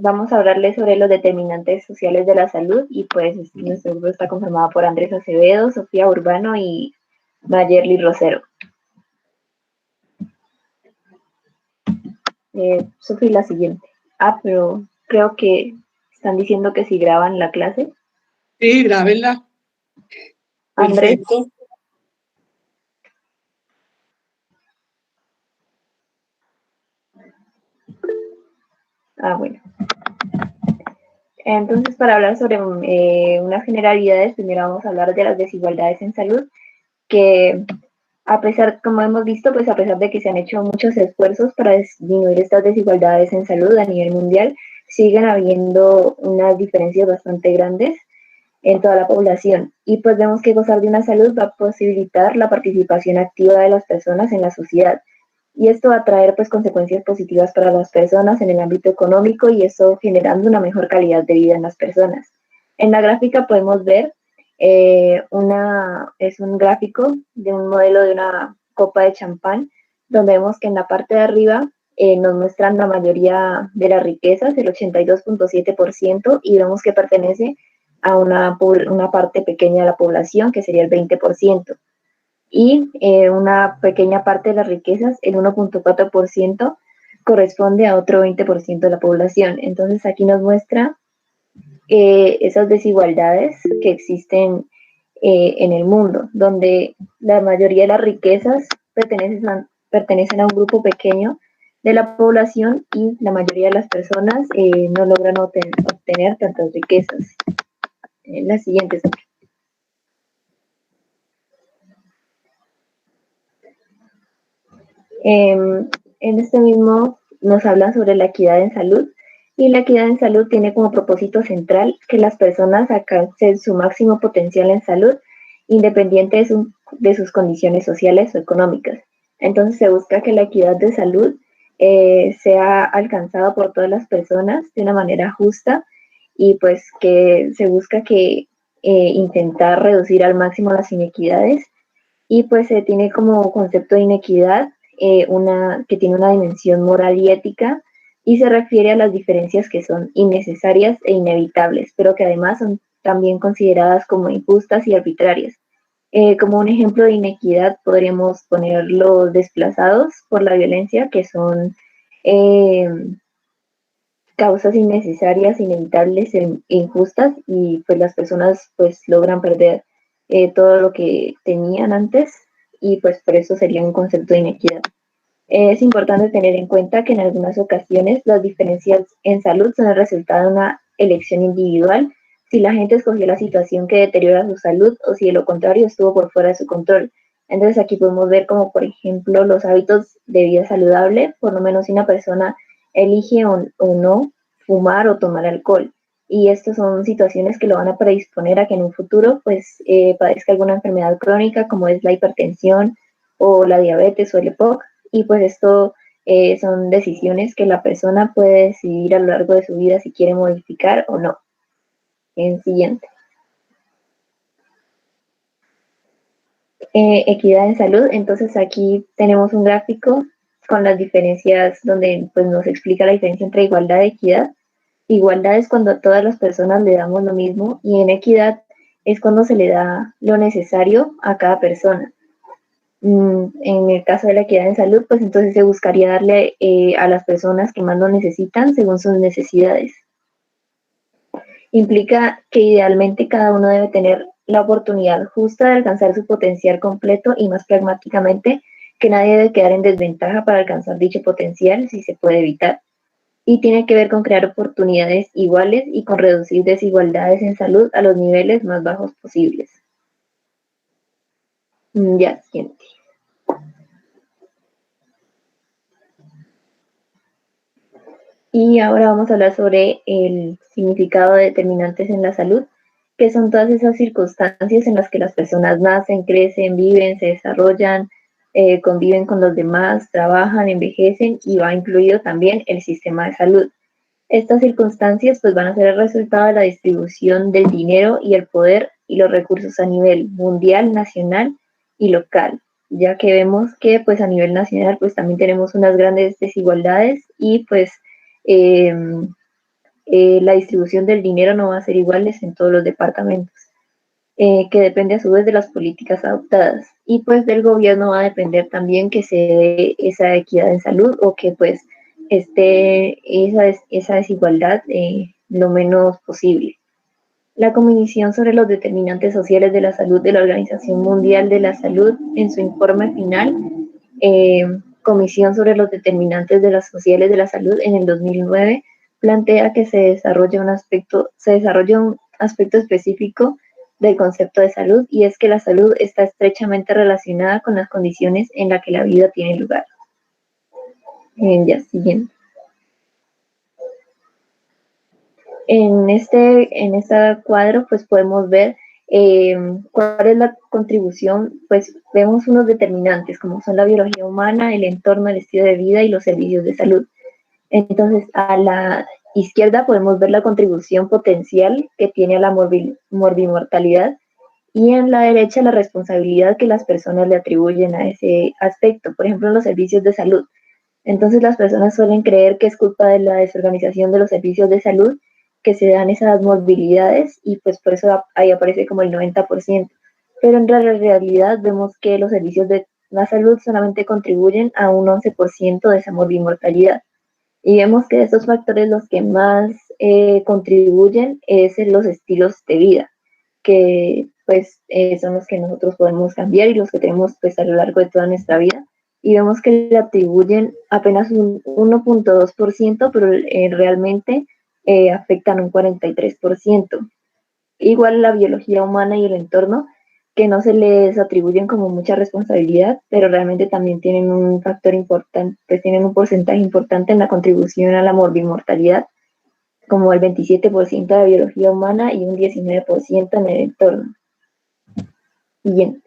Vamos a hablarles sobre los determinantes sociales de la salud y pues nuestro grupo está conformado por Andrés Acevedo, Sofía Urbano y Mayerly Rosero. Sofía, la siguiente. Pero creo que están diciendo que si graban la clase. Sí, grábenla. Andrés. Perfecto. Bueno. Entonces, para hablar sobre unas generalidades, primero vamos a hablar de las desigualdades en salud, que a pesar, como hemos visto, pues a pesar de que se han hecho muchos esfuerzos para disminuir estas desigualdades en salud a nivel mundial, siguen habiendo unas diferencias bastante grandes en toda la población. Y pues vemos que gozar de una salud va a posibilitar la participación activa de las personas en la sociedad. Y esto va a traer pues consecuencias positivas para las personas en el ámbito económico y eso generando una mejor calidad de vida en las personas. En la gráfica podemos ver es un gráfico de un modelo de una copa de champán, donde vemos que en la parte de arriba nos muestran la mayoría de las riquezas, el 82.7%, y vemos que pertenece a una parte pequeña de la población, que sería el 20%. Y una pequeña parte de las riquezas, el 1.4%, corresponde a otro 20% de la población. Entonces aquí nos muestra esas desigualdades que existen en el mundo, donde la mayoría de las riquezas pertenecen a un grupo pequeño de la población y la mayoría de las personas no logran obtener tantas riquezas. La siguiente. En este mismo nos hablan sobre la equidad en salud, y la equidad en salud tiene como propósito central que las personas alcancen su máximo potencial en salud, independiente de sus condiciones sociales o económicas. Entonces se busca que la equidad de salud sea alcanzada por todas las personas de una manera justa, y pues que se busca que intentar reducir al máximo las inequidades, y pues se tiene como concepto de inequidad que tiene una dimensión moral y ética, y se refiere a las diferencias que son innecesarias e inevitables, pero que además son también consideradas como injustas y arbitrarias. Como un ejemplo de inequidad podríamos poner los desplazados por la violencia, que son causas innecesarias, inevitables e injustas, y pues las personas pues logran perder todo lo que tenían antes, y pues por eso sería un concepto de inequidad. Es importante tener en cuenta que en algunas ocasiones las diferencias en salud son el resultado de una elección individual, si la gente escogió la situación que deteriora su salud o si de lo contrario estuvo por fuera de su control. Entonces aquí podemos ver como por ejemplo los hábitos de vida saludable, por lo menos si una persona elige o no fumar o tomar alcohol. Y estas son situaciones que lo van a predisponer a que en un futuro pues padezca alguna enfermedad crónica como es la hipertensión o la diabetes o el EPOC. Y pues esto son decisiones que la persona puede decidir a lo largo de su vida si quiere modificar o no. En siguiente. Equidad en salud. Entonces aquí tenemos un gráfico con las diferencias donde pues, nos explica la diferencia entre igualdad y equidad. Igualdad es cuando a todas las personas le damos lo mismo, y en equidad es cuando se le da lo necesario a cada persona. En el caso de la equidad en salud, pues entonces se buscaría darle a las personas que más lo necesitan según sus necesidades. Implica que idealmente cada uno debe tener la oportunidad justa de alcanzar su potencial completo, y más pragmáticamente que nadie debe quedar en desventaja para alcanzar dicho potencial si se puede evitar. Y tiene que ver con crear oportunidades iguales y con reducir desigualdades en salud a los niveles más bajos posibles. Ya, siguiente. Y ahora vamos a hablar sobre el significado de determinantes en la salud, que son todas esas circunstancias en las que las personas nacen, crecen, viven, se desarrollan, conviven con los demás, trabajan, envejecen, y va incluido también el sistema de salud. Estas circunstancias pues van a ser el resultado de la distribución del dinero y el poder y los recursos a nivel mundial, nacional y local, ya que vemos que pues a nivel nacional pues también tenemos unas grandes desigualdades, y pues la distribución del dinero no va a ser iguales en todos los departamentos, que depende a su vez de las políticas adoptadas. Y pues del gobierno va a depender también que se dé esa equidad en salud o que pues esté esa desigualdad lo menos posible. La Comisión sobre los Determinantes Sociales de la Salud de la Organización Mundial de la Salud, en su informe final, eh, Comisión sobre los Determinantes de las Sociales de la Salud en el 2009, plantea que se desarrolla un aspecto específico del concepto de salud, y es que la salud está estrechamente relacionada con las condiciones en las que la vida tiene lugar. Ya, siguiente. En este cuadro pues podemos ver cuál es la contribución, pues vemos unos determinantes como son la biología humana, el entorno, el estilo de vida y los servicios de salud. Entonces a la izquierda podemos ver la contribución potencial que tiene a la morbimortalidad, y en la derecha la responsabilidad que las personas le atribuyen a ese aspecto, por ejemplo en los servicios de salud. Entonces las personas suelen creer que es culpa de la desorganización de los servicios de salud que se dan esas morbilidades, y pues por eso ahí aparece como el 90%. Pero en realidad vemos que los servicios de la salud solamente contribuyen a un 11% de esa morbimortalidad. Y vemos que de esos factores los que más contribuyen es en los estilos de vida, que pues son los que nosotros podemos cambiar y los que tenemos pues a lo largo de toda nuestra vida. Y vemos que le atribuyen apenas un 1.2%, pero realmente afectan un 43%. Igual la biología humana y el entorno, que no se les atribuyen como mucha responsabilidad, pero realmente también tienen un factor importante, pues tienen un porcentaje importante en la contribución a la morbimortalidad, como el 27% de la biología humana y un 19% en el entorno. Bien.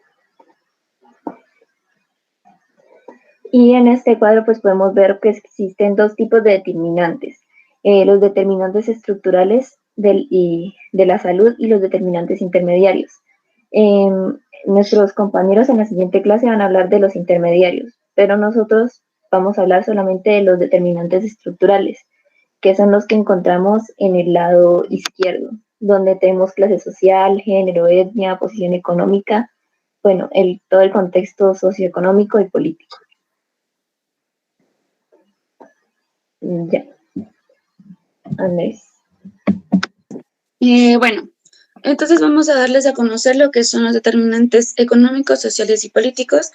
Y en este cuadro pues podemos ver que existen dos tipos de determinantes, los determinantes estructurales de la salud y los determinantes intermediarios. Nuestros compañeros en la siguiente clase van a hablar de los intermediarios, pero nosotros vamos a hablar solamente de los determinantes estructurales, que son los que encontramos en el lado izquierdo, donde tenemos clase social, género, etnia, posición económica, bueno, todo el contexto socioeconómico y político. Ya. Andrés. Bueno, entonces vamos a darles a conocer lo que son los determinantes económicos, sociales y políticos,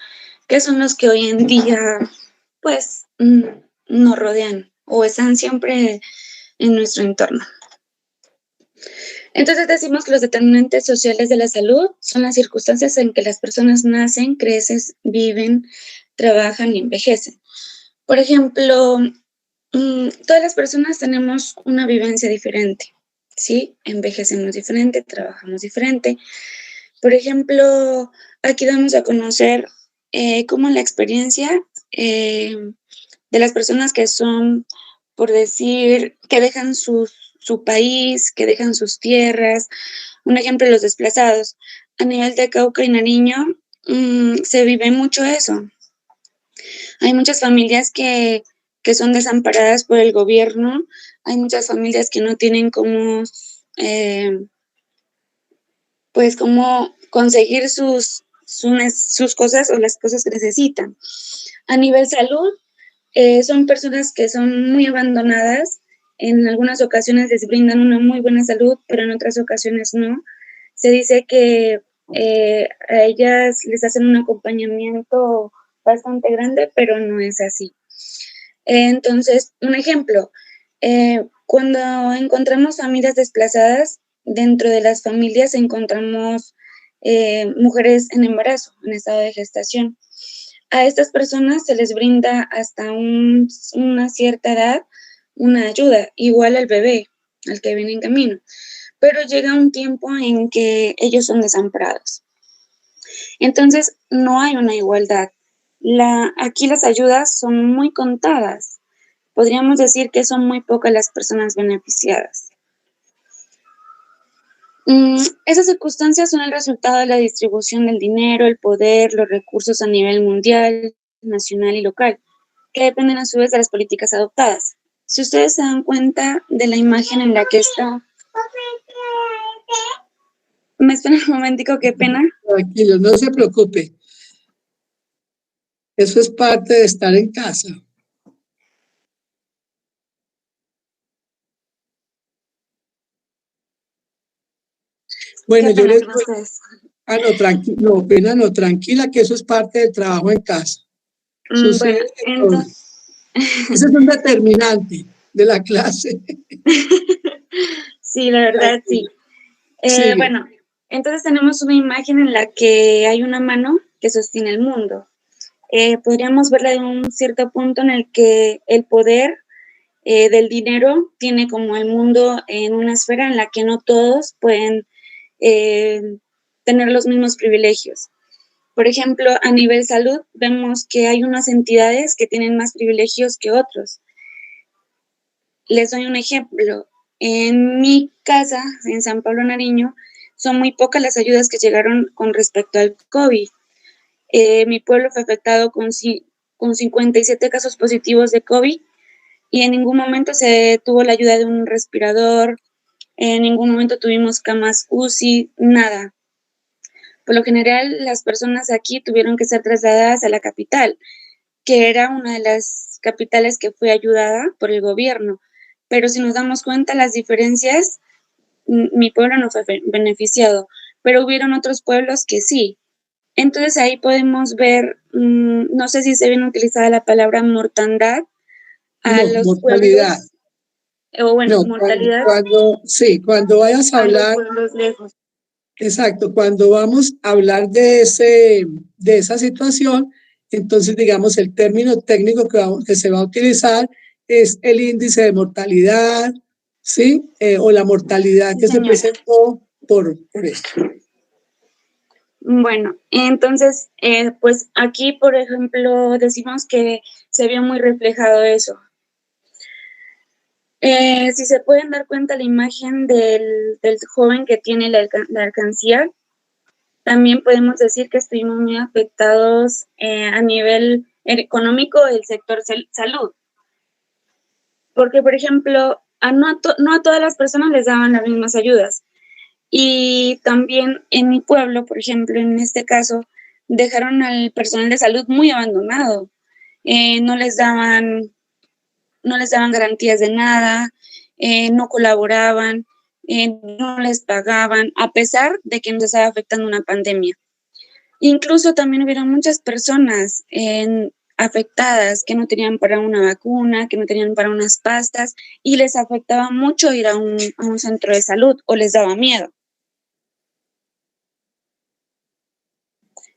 que son los que hoy en día, pues, nos rodean o están siempre en nuestro entorno. Entonces decimos que los determinantes sociales de la salud son las circunstancias en que las personas nacen, crecen, viven, trabajan y envejecen. Por ejemplo, todas las personas tenemos una vivencia diferente, ¿sí? Envejecemos diferente, trabajamos diferente. Por ejemplo, aquí vamos a conocer cómo la experiencia de las personas que son, por decir, que dejan su país, que dejan sus tierras. Un ejemplo, los desplazados. A nivel de Cauca y Nariño se vive mucho eso. Hay muchas familias que son desamparadas por el gobierno, hay muchas familias que no tienen cómo, pues, cómo conseguir sus cosas o las cosas que necesitan. A nivel salud, son personas que son muy abandonadas. En algunas ocasiones les brindan una muy buena salud, pero en otras ocasiones no. Se dice que a ellas les hacen un acompañamiento bastante grande, pero no es así. Entonces, un ejemplo, cuando encontramos familias desplazadas, dentro de las familias encontramos mujeres en embarazo, en estado de gestación. A estas personas se les brinda hasta una cierta edad una ayuda, igual al bebé, al que viene en camino, pero llega un tiempo en que ellos son desamparados. Entonces, no hay una igualdad. Aquí las ayudas son muy contadas. Podríamos decir que son muy pocas las personas beneficiadas. Esas circunstancias son el resultado de la distribución del dinero, el poder, los recursos a nivel mundial, nacional y local, que dependen a su vez de las políticas adoptadas, Si ustedes se dan cuenta de la imagen en la que está... ¿Me esperan un momentico? Qué pena. Tranquilo, no se preocupe. Eso es parte de estar en casa. Bueno, Qué yo pena les con voy... ustedes. Ah, no, tranquilo, pena, no, tranquila, que eso es parte del trabajo en casa. Sucede Bueno, de todo. Ese es un determinante de la clase. Sí, la verdad, sí. Sigue. Bueno, entonces tenemos una imagen en la que hay una mano que sostiene el mundo. Podríamos verla de un cierto punto en el que el poder del dinero tiene como el mundo en una esfera en la que no todos pueden tener los mismos privilegios. Por ejemplo, a nivel salud, vemos que hay unas entidades que tienen más privilegios que otros. Les doy un ejemplo. En mi casa, en San Pablo Nariño, son muy pocas las ayudas que llegaron con respecto al COVID. Mi pueblo fue afectado con 57 casos positivos de COVID y en ningún momento se tuvo la ayuda de un respirador, en ningún momento tuvimos camas UCI, nada. Por lo general, las personas aquí tuvieron que ser trasladadas a la capital, que era una de las capitales que fue ayudada por el gobierno. Pero si nos damos cuenta, las diferencias, mi pueblo no fue beneficiado, pero hubieron otros pueblos que sí. Entonces ahí podemos ver, no sé si se viene utilizada la palabra mortandad a No, los mortalidad. pueblos, o bueno, No, mortalidad cuando vayas a a los hablar, pueblos lejos. exacto, cuando vamos a hablar de esa situación, entonces digamos el término técnico que se va a utilizar es el índice de mortalidad, ¿sí? O la mortalidad Sí, que se señora. presentó por esto. Bueno, entonces, pues aquí, por ejemplo, decimos que se vio muy reflejado eso. Si se pueden dar cuenta la imagen del joven que tiene la alcancía, también podemos decir que estuvimos muy afectados a nivel económico del sector salud. Porque, por ejemplo, no a todas las personas les daban las mismas ayudas. Y también en mi pueblo, por ejemplo, en este caso, dejaron al personal de salud muy abandonado. No les daban garantías de nada, no colaboraban, no les pagaban, a pesar de que nos estaba afectando una pandemia. Incluso también hubieron muchas personas afectadas que no tenían para una vacuna, que no tenían para unas pastas, y les afectaba mucho ir a un centro de salud o les daba miedo.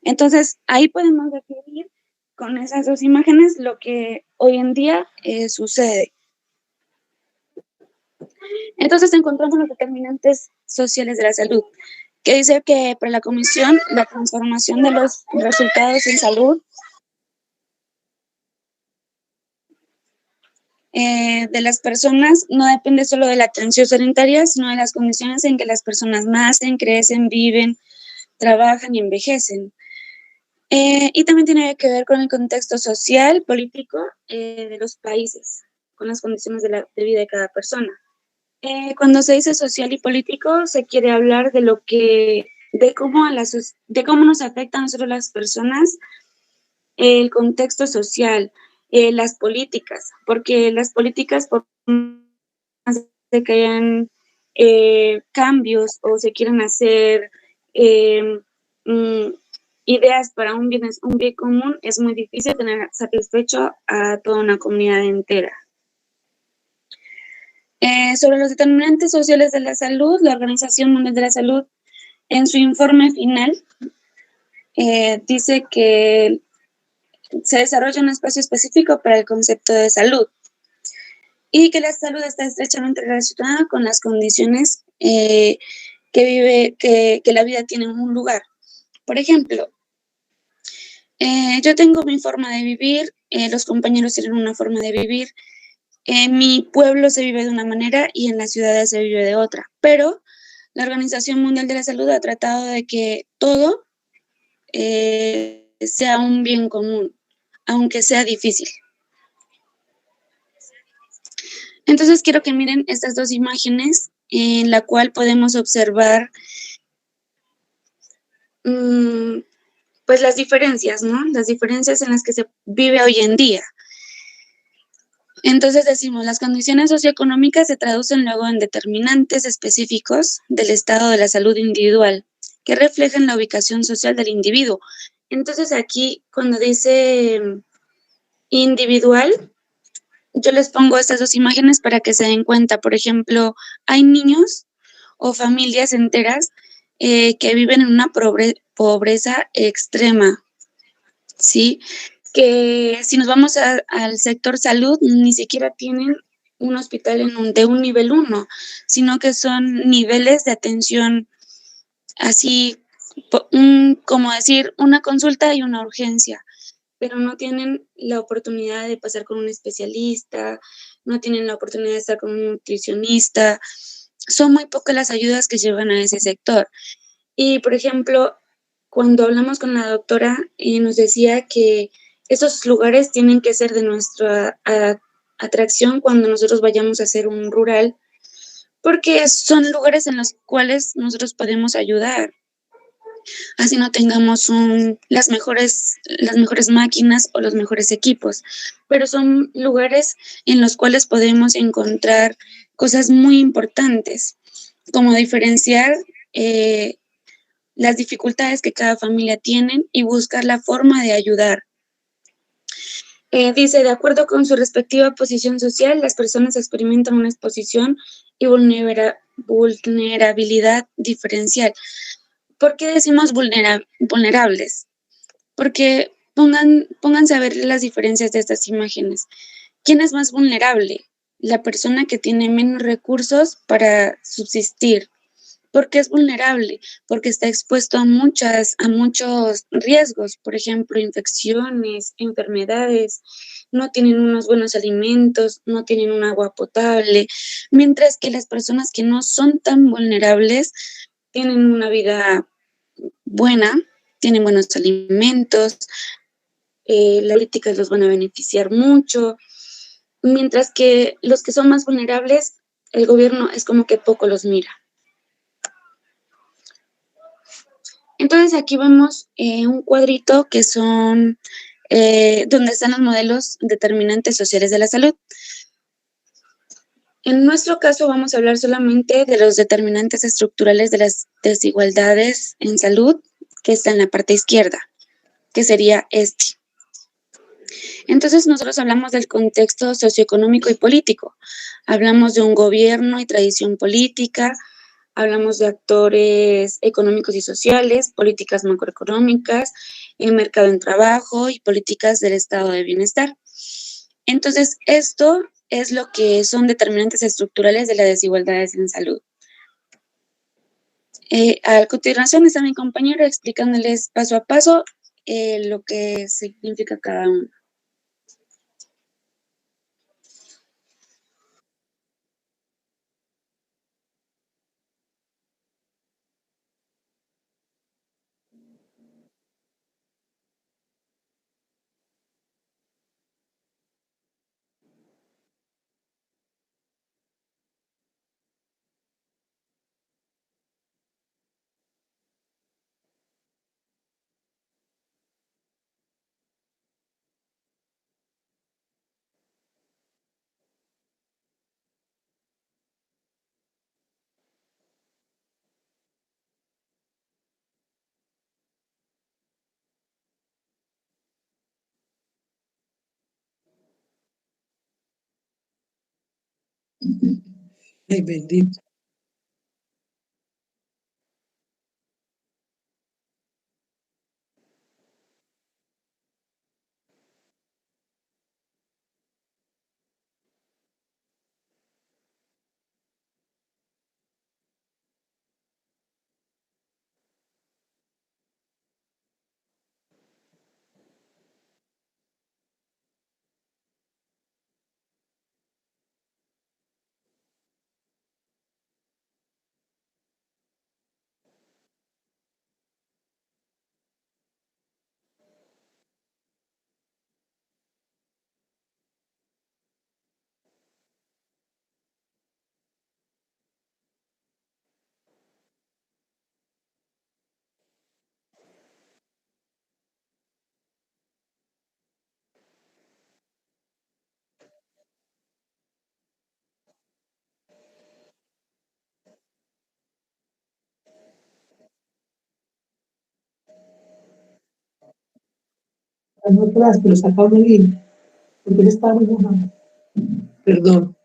Entonces, ahí podemos definir con esas dos imágenes lo que hoy en día sucede. Entonces, encontramos los determinantes sociales de la salud, que dice que para la Comisión, la transformación de los resultados en salud de las personas no depende solo de la atención sanitaria, sino de las condiciones en que las personas nacen, crecen, viven, trabajan y envejecen. Y también tiene que ver con el contexto social, político de los países, con las condiciones de vida de cada persona. Cuando se dice social y político, se quiere hablar de cómo nos afecta a nosotros las personas el contexto social, las políticas, porque las políticas, por más de que hayan cambios o se quieran hacer ideas para un bien común, es muy difícil tener satisfecho a toda una comunidad entera. Sobre los determinantes sociales de la salud, la Organización Mundial de la Salud, en su informe final, dice que se desarrolla un espacio específico para el concepto de salud y que la salud está estrechamente relacionada con las condiciones que la vida tiene en un lugar. Por ejemplo, yo tengo mi forma de vivir, los compañeros tienen una forma de vivir, en mi pueblo se vive de una manera y en las ciudades se vive de otra, pero la Organización Mundial de la Salud ha tratado de que todo sea un bien común, aunque sea difícil. Entonces quiero que miren estas dos imágenes en la cual podemos observar pues las diferencias, ¿no? Las diferencias en las que se vive hoy en día. Entonces decimos, las condiciones socioeconómicas se traducen luego en determinantes específicos del estado de la salud individual, que reflejan la ubicación social del individuo. Entonces aquí, cuando dice individual, yo les pongo estas dos imágenes para que se den cuenta. Por ejemplo, hay niños o familias enteras que viven en una pobreza extrema, ¿sí? Que si nos vamos al sector salud, ni siquiera tienen un hospital de un nivel 1, sino que son niveles de atención así, como decir, una consulta y una urgencia, pero no tienen la oportunidad de pasar con un especialista, no tienen la oportunidad de estar con un nutricionista. Son muy pocas las ayudas que llevan a ese sector. Y, por ejemplo, cuando hablamos con la doctora, nos decía que esos lugares tienen que ser de nuestra atracción cuando nosotros vayamos a hacer un rural, porque son lugares en los cuales nosotros podemos ayudar. Así no tengamos las mejores máquinas o los mejores equipos, pero son lugares en los cuales podemos encontrar cosas muy importantes, como diferenciar las dificultades que cada familia tiene y buscar la forma de ayudar. Dice, de acuerdo con su respectiva posición social, las personas experimentan una exposición y vulnerabilidad diferencial. ¿Por qué decimos vulnerables? Porque pónganse a ver las diferencias de estas imágenes. ¿Quién es más vulnerable? La persona que tiene menos recursos para subsistir. ¿Por qué es vulnerable? Porque está expuesto a muchos riesgos, por ejemplo, infecciones, enfermedades, no tienen unos buenos alimentos, no tienen un agua potable, mientras que las personas que no son tan vulnerables tienen una vida buena, tienen buenos alimentos, las políticas los van a beneficiar mucho, mientras que los que son más vulnerables, el gobierno es como que poco los mira. Entonces aquí vemos un cuadrito que son donde están los modelos determinantes sociales de la salud. En nuestro caso vamos a hablar solamente de los determinantes estructurales de las desigualdades en salud, que está en la parte izquierda, que sería este. Entonces nosotros hablamos del contexto socioeconómico y político. Hablamos de un gobierno y tradición política, hablamos de actores económicos y sociales, políticas macroeconómicas, el mercado en trabajo y políticas del estado de bienestar. Entonces, esto es lo que son determinantes estructurales de las desigualdades en salud. A continuación está mi compañero explicándoles paso a paso lo que significa cada uno. Ay, bendito. No creas que lo saca una línea, porque él está muy enojado. Perdón.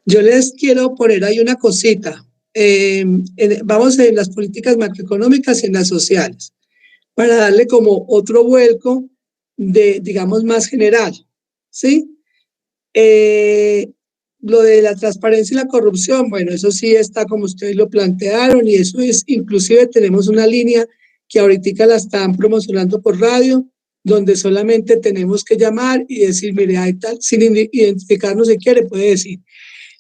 Yo les quiero poner ahí una cosita. Vamos en las políticas macroeconómicas y en las sociales, para darle como otro vuelco de, digamos, más general, ¿sí? Eh, lo de la transparencia y la corrupción, bueno, eso sí está como ustedes lo plantearon y eso es, inclusive tenemos una línea que ahorita la están promocionando por radio, donde solamente tenemos que llamar y decir, mire, hay tal, sin identificarnos si quiere, puede decir.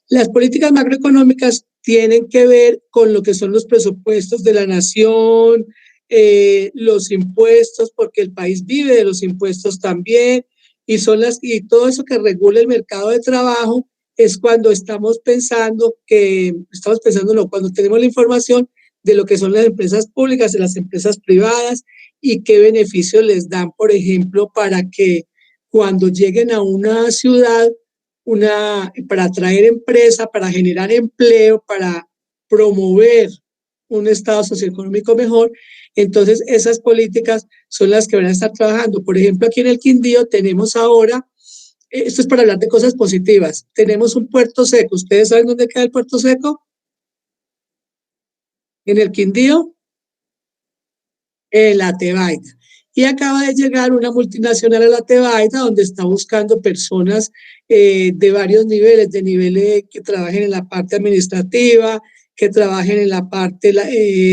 Las políticas macroeconómicas tienen que ver con lo que son los presupuestos de la nación, los impuestos, porque el país vive de los impuestos también, y todo eso que regula el mercado de trabajo es cuando no, cuando tenemos la información de lo que son las empresas públicas y las empresas privadas y qué beneficios les dan, por ejemplo, para que cuando lleguen a una ciudad para atraer empresa, para generar empleo, para promover un estado socioeconómico mejor. Entonces, esas políticas son las que van a estar trabajando. Por ejemplo, aquí en el Quindío tenemos ahora, esto es para hablar de cosas positivas, tenemos un puerto seco. ¿Ustedes saben dónde queda el puerto seco? En el Quindío, en la Tebaida. Y acaba de llegar una multinacional a la Tebaida donde está buscando personas de varios niveles, de niveles que trabajen en la parte administrativa, que trabajen en la parte,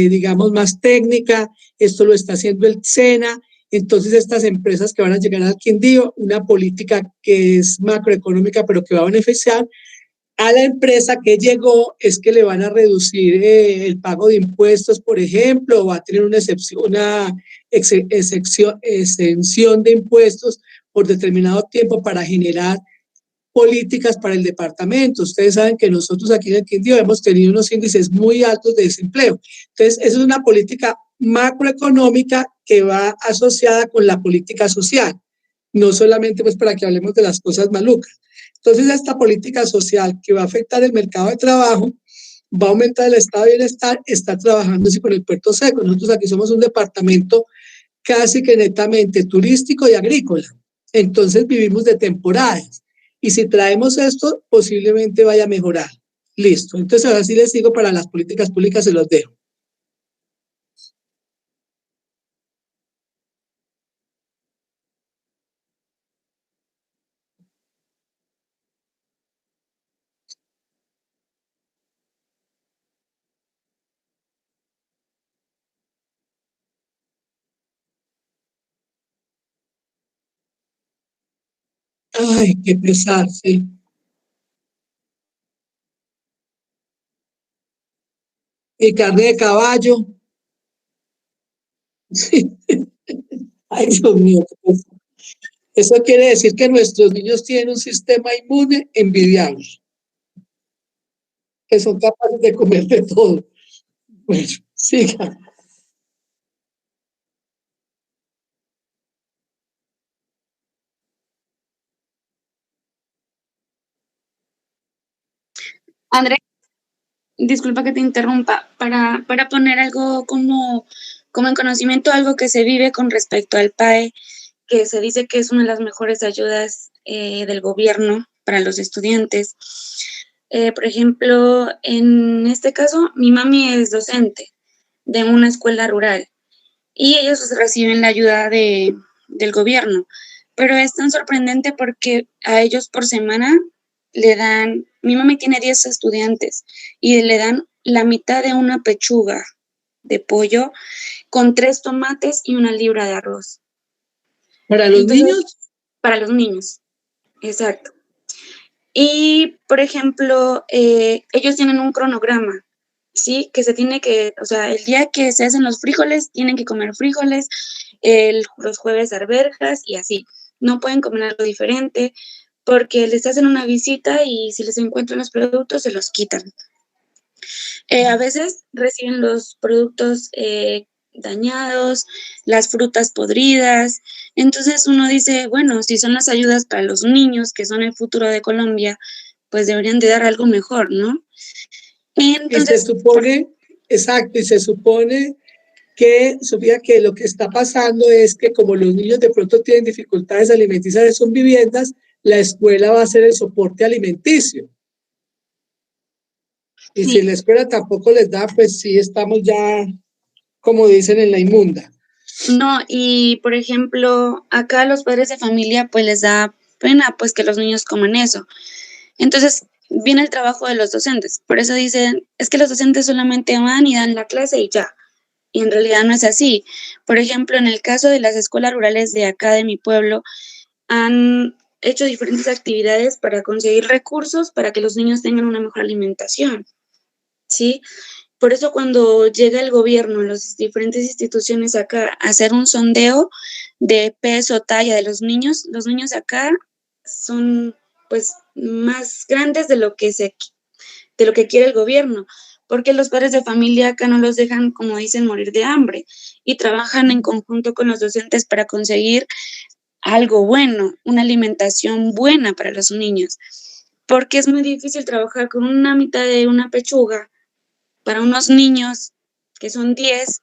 digamos, más técnica. Esto lo está haciendo el SENA. Entonces, estas empresas que van a llegar al Quindío, una política que es macroeconómica, pero que va a beneficiar a la empresa que llegó es que le van a reducir el pago de impuestos, por ejemplo, o va a tener una exención de impuestos por determinado tiempo para generar políticas para el departamento. Ustedes saben que nosotros aquí en el Quindío hemos tenido unos índices muy altos de desempleo. Entonces, esa es una política macroeconómica que va asociada con la política social, no solamente pues para que hablemos de las cosas malucas. Entonces, esta política social que va a afectar el mercado de trabajo, va a aumentar el estado de bienestar, está trabajándose con el puerto seco. Nosotros aquí somos un departamento casi que netamente turístico y agrícola. Entonces vivimos de temporadas. Y si traemos esto, posiblemente vaya a mejorar. Listo. Entonces ahora sí les digo para las políticas públicas, se los dejo. Ay, qué pesar, sí. Y carne de caballo. Sí. Ay, Dios mío. Eso quiere decir que nuestros niños tienen un sistema inmune envidiable, que son capaces de comer de todo. Bueno, siga. André, disculpa que te interrumpa, para poner algo como en conocimiento, algo que se vive con respecto al PAE, que se dice que es una de las mejores ayudas del gobierno para los estudiantes. Por ejemplo, en este caso, mi mami es docente de una escuela rural y ellos reciben la ayuda del gobierno, pero es tan sorprendente porque a ellos por semana le dan, mi mami tiene 10 estudiantes y le dan la mitad de una pechuga de pollo con 3 tomates y 1 libra de arroz. ¿Para los niños? Para los niños, exacto. Y, por ejemplo, ellos tienen un cronograma, ¿sí? Que se tiene que, o sea, el día que se hacen los frijoles, tienen que comer frijoles, los jueves arvejas y así. No pueden comer algo diferente porque les hacen una visita y si les encuentran los productos, se los quitan. A veces reciben los productos dañados, las frutas podridas. Entonces uno dice, bueno, si son las ayudas para los niños, que son el futuro de Colombia, pues deberían de dar algo mejor, ¿no? Y Entonces, se supone, exacto, y se supone que, Sofía, que lo que está pasando es que como los niños de pronto tienen dificultades alimenticias en sus viviendas, la escuela va a hacer el soporte alimenticio. Y sí. si la escuela tampoco les da, pues sí estamos ya, como dicen, en la inmunda. No, y por ejemplo, acá a los padres de familia pues les da pena pues que los niños coman eso. Entonces viene el trabajo de los docentes. Por eso dicen, es que los docentes solamente van y dan la clase y ya. Y en realidad no es así. Por ejemplo, en el caso de las escuelas rurales de acá de mi pueblo, han hecho diferentes actividades para conseguir recursos para que los niños tengan una mejor alimentación, ¿sí? Por eso cuando llega el gobierno, las diferentes instituciones acá, a hacer un sondeo de peso, talla de los niños acá son pues más grandes de lo que quiere el gobierno, porque los padres de familia acá no los dejan, como dicen, morir de hambre y trabajan en conjunto con los docentes para conseguir algo bueno, una alimentación buena para los niños, porque es muy difícil trabajar con una mitad de una pechuga para unos niños que son 10,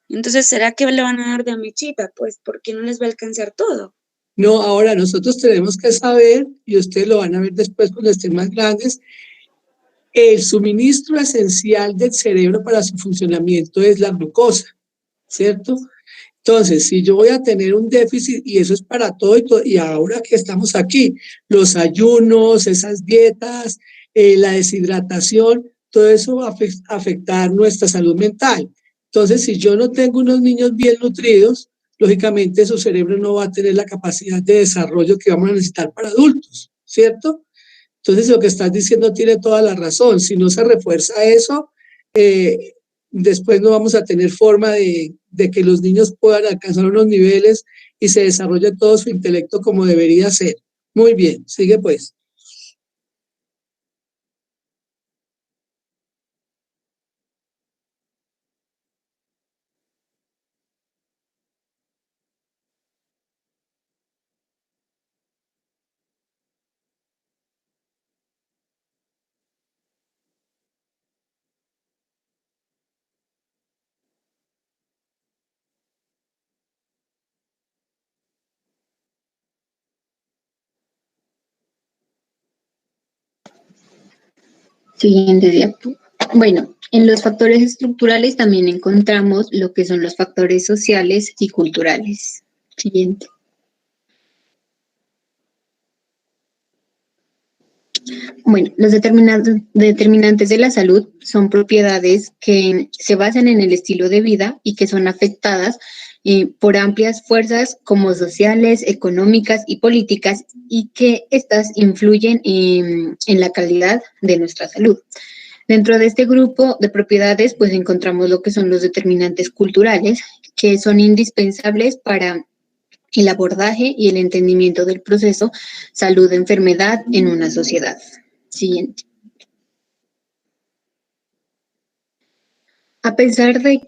entonces ¿será que le van a dar de amechita? Pues porque no les va a alcanzar todo. No, ahora nosotros tenemos que saber, y ustedes lo van a ver después cuando estén más grandes, el suministro esencial del cerebro para su funcionamiento es la glucosa, ¿cierto? Entonces, si yo voy a tener un déficit, y eso es para todo, y ahora que estamos aquí, los ayunos, esas dietas, la deshidratación, todo eso va a afectar nuestra salud mental. Entonces, si yo no tengo unos niños bien nutridos, lógicamente su cerebro no va a tener la capacidad de desarrollo que vamos a necesitar para adultos, ¿cierto? Entonces, lo que estás diciendo tiene toda la razón. Si no se refuerza eso, después no vamos a tener forma de que los niños puedan alcanzar unos niveles y se desarrolle todo su intelecto como debería ser. Muy bien, sigue pues. Siguiente diapo. Bueno, en los factores estructurales también encontramos lo que son los factores sociales y culturales. Siguiente. Bueno, los determinantes de la salud son propiedades que se basan en el estilo de vida y que son afectadas por amplias fuerzas como sociales, económicas y políticas, y que estas influyen en la calidad de nuestra salud. Dentro de este grupo de propiedades, pues encontramos lo que son los determinantes culturales, que son indispensables para el abordaje y el entendimiento del proceso salud-enfermedad en una sociedad. Siguiente. A pesar de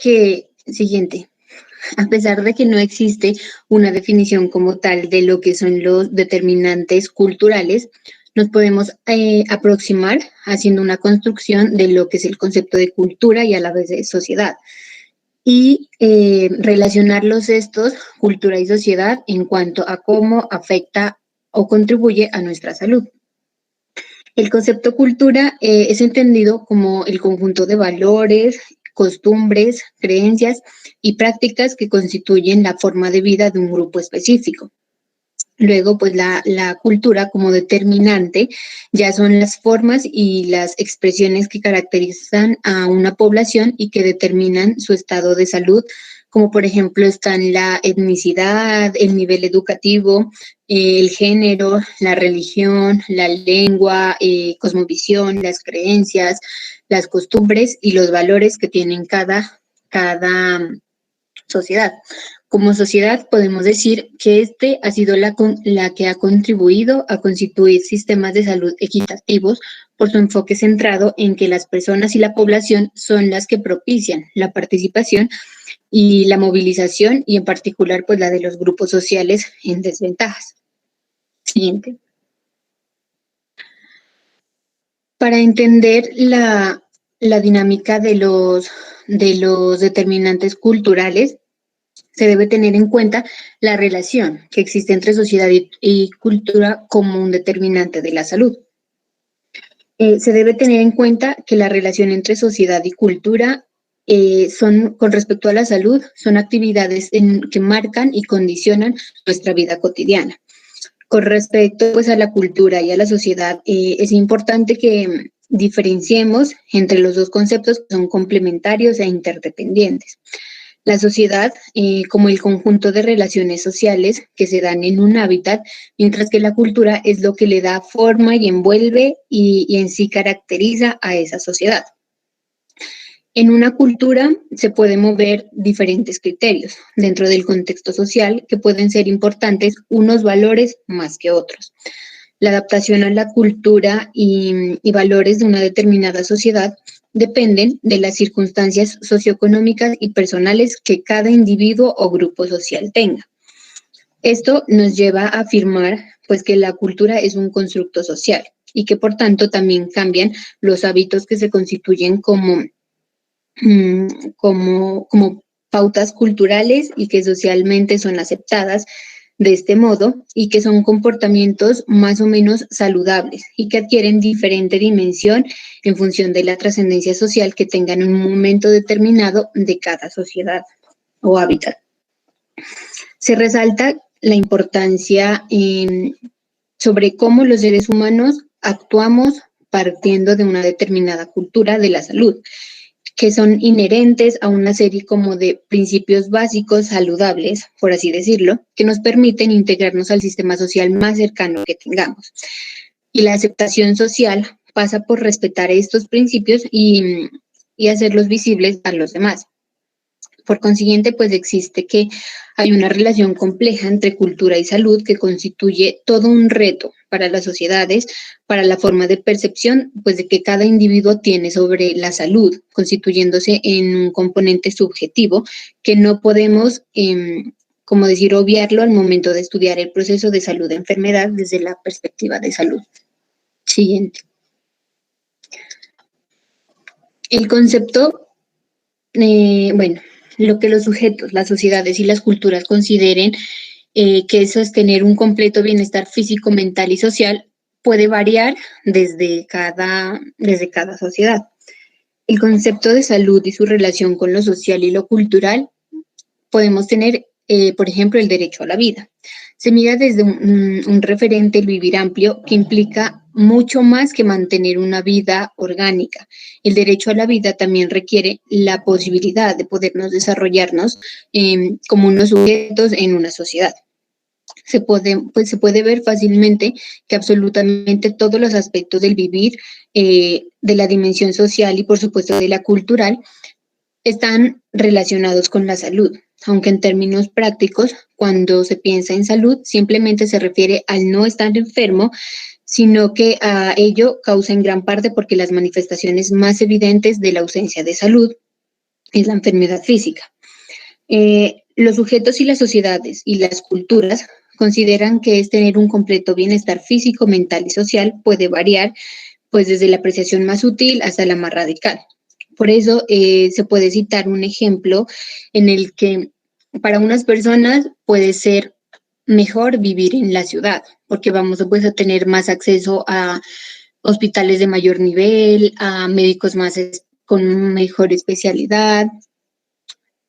que no existe una definición como tal de lo que son los determinantes culturales, nos podemos aproximar haciendo una construcción de lo que es el concepto de cultura y a la vez de sociedad. Y relacionarlos estos, cultura y sociedad, en cuanto a cómo afecta o contribuye a nuestra salud. El concepto cultura es entendido como el conjunto de valores, costumbres, creencias y prácticas que constituyen la forma de vida de un grupo específico. Luego, pues la cultura como determinante ya son las formas y las expresiones que caracterizan a una población y que determinan su estado de salud, como por ejemplo están la etnicidad, el nivel educativo, el género, la religión, la lengua, cosmovisión, las creencias, las costumbres y los valores que tienen cada sociedad. Como sociedad podemos decir que este ha sido la que ha contribuido a constituir sistemas de salud equitativos por su enfoque centrado en que las personas y la población son las que propician la participación y la movilización y en particular pues la de los grupos sociales en desventajas. Siguiente. Para entender la dinámica de los determinantes culturales, se debe tener en cuenta la relación que existe entre sociedad y cultura como un determinante de la salud. Se debe tener en cuenta que la relación entre sociedad y cultura con respecto a la salud, son actividades que marcan y condicionan nuestra vida cotidiana. Con respecto pues, a la cultura y a la sociedad, es importante que diferenciemos entre los dos conceptos que son complementarios e interdependientes. La sociedad como el conjunto de relaciones sociales que se dan en un hábitat, mientras que la cultura es lo que le da forma y envuelve y en sí caracteriza a esa sociedad. En una cultura se pueden mover diferentes criterios dentro del contexto social que pueden ser importantes unos valores más que otros. La adaptación a la cultura y valores de una determinada sociedad dependen de las circunstancias socioeconómicas y personales que cada individuo o grupo social tenga. Esto nos lleva a afirmar pues, que la cultura es un constructo social y que por tanto también cambian los hábitos que se constituyen como pautas culturales y que socialmente son aceptadas de este modo y que son comportamientos más o menos saludables y que adquieren diferente dimensión en función de la trascendencia social que tengan en un momento determinado de cada sociedad o hábitat. Se resalta la importancia sobre cómo los seres humanos actuamos partiendo de una determinada cultura de la salud, que son inherentes a una serie como de principios básicos saludables, por así decirlo, que nos permiten integrarnos al sistema social más cercano que tengamos. Y la aceptación social pasa por respetar estos principios y hacerlos visibles a los demás. Por consiguiente, pues existe que hay una relación compleja entre cultura y salud que constituye todo un reto para las sociedades, para la forma de percepción pues, de que cada individuo tiene sobre la salud, constituyéndose en un componente subjetivo que no podemos, como decir, obviarlo al momento de estudiar el proceso de salud-enfermedad desde la perspectiva de salud. Siguiente. El concepto, lo que los sujetos, las sociedades y las culturas consideren que es sostener un completo bienestar físico, mental y social puede variar desde cada sociedad. El concepto de salud y su relación con lo social y lo cultural podemos tener, por ejemplo, el derecho a la vida. Se mira desde un referente, el vivir amplio, que implica mucho más que mantener una vida orgánica. El derecho a la vida también requiere la posibilidad de podernos desarrollarnos como unos sujetos en una sociedad. Se puede ver fácilmente que absolutamente todos los aspectos del vivir, de la dimensión social y por supuesto de la cultural, están relacionados con la salud, aunque en términos prácticos, cuando se piensa en salud, simplemente se refiere al no estar enfermo, sino que a ello causa en gran parte porque las manifestaciones más evidentes de la ausencia de salud es la enfermedad física. Los sujetos y las sociedades y las culturas consideran que es tener un completo bienestar físico, mental y social puede variar, pues desde la apreciación más sutil hasta la más radical. Por eso se puede citar un ejemplo en el que para unas personas puede ser mejor vivir en la ciudad, porque vamos pues, a tener más acceso a hospitales de mayor nivel, a médicos más con mejor especialidad,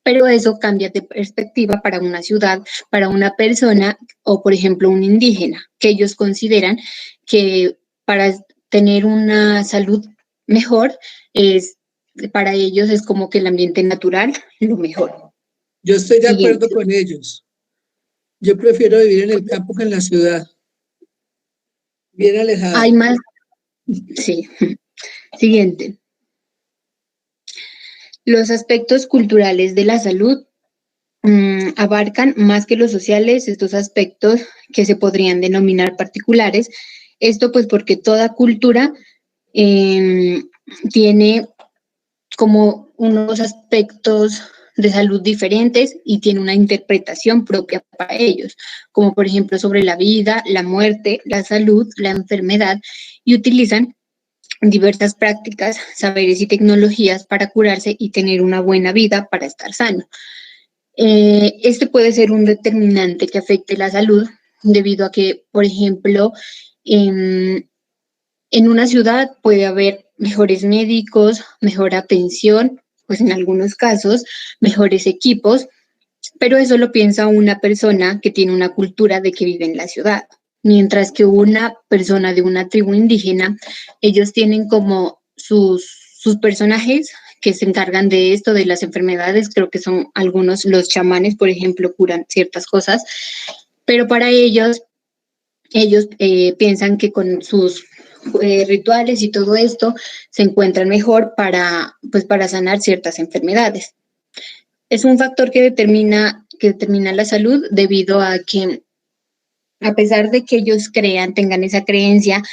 pero eso cambia de perspectiva para una ciudad, para una persona o, por ejemplo, un indígena, que ellos consideran que para tener una salud mejor, para ellos es como que el ambiente natural lo mejor. Yo estoy de Siguiente. acuerdo con ellos. Yo prefiero vivir en el campo que en la ciudad, bien alejado. Hay más, sí. Siguiente. Los aspectos culturales de la salud abarcan más que los sociales estos aspectos que se podrían denominar particulares. Esto pues porque toda cultura tiene como unos aspectos de salud diferentes y tiene una interpretación propia para ellos, como por ejemplo sobre la vida, la muerte, la salud, la enfermedad, y utilizan diversas prácticas, saberes y tecnologías para curarse y tener una buena vida para estar sano. Este puede ser un determinante que afecte la salud debido a que, por ejemplo, en una ciudad puede haber mejores médicos, mejor atención, pues en algunos casos, mejores equipos, pero eso lo piensa una persona que tiene una cultura de que vive en la ciudad. Mientras que una persona de una tribu indígena, ellos tienen como sus personajes que se encargan de esto, de las enfermedades, creo que son algunos, los chamanes, por ejemplo, curan ciertas cosas, pero para ellos piensan que con sus rituales y todo esto se encuentran mejor para sanar ciertas enfermedades. Es un factor que determina la salud debido a que, a pesar de que ellos tengan esa creencia,